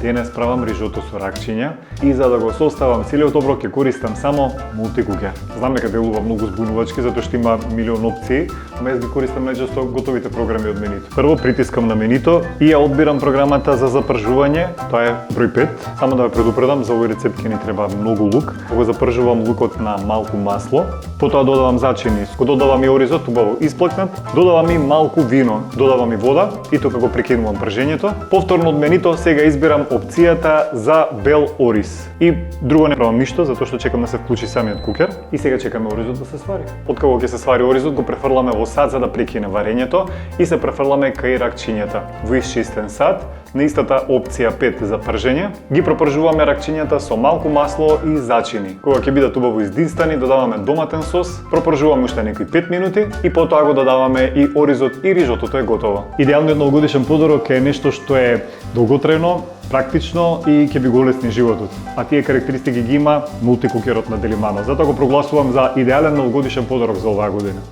Денес правам рижото со ракчиња и за да го составам целиот оброк ќе користам само мултикукер. Знам дека делува многу збунувачки затоа што има милион опции, ама јас ги користам најчесто готовите програми од менито. Прво притискам на менито и ја одбирам програмата за запржување, тоа е број 5. Само да ве предупредам, за овој рецепт ќе ни треба многу лук. Го запржувам лукот на малку масло, потоа додавам зачини, го додавам и оризот убаво исплекнат, додавам и малку вино, додавам и вода и тука го прекинувам пржењето. Повторно од менито сега избирам опцијата за бел ориз. И друго не правам ништо затоа што чекам да се вклучи самиот кукер и сега чекаме оризот да се свари. Откако ќе се свари оризот, го префрламе во сад за да прекине варењето и се префрламе кај ракчињата во исчистен сад. На истата опција 5 за пржење, ги пропржуваме ракчињата со малку масло и зачини. Кога ќе бидат убаво издинстани, додаваме доматен сос, пропржуваме уште некои 5 минути и потоа го додаваме и оризот и рижото, тоа е готово. Идеалниот новогодишен подорок е нешто што е долготрајно, практично и ќе ви го олесни животот. А тие карактеристики ги има мултикукерот на Делимано. Затоа го прогласувам за идеален новогодишен подорок за оваа година.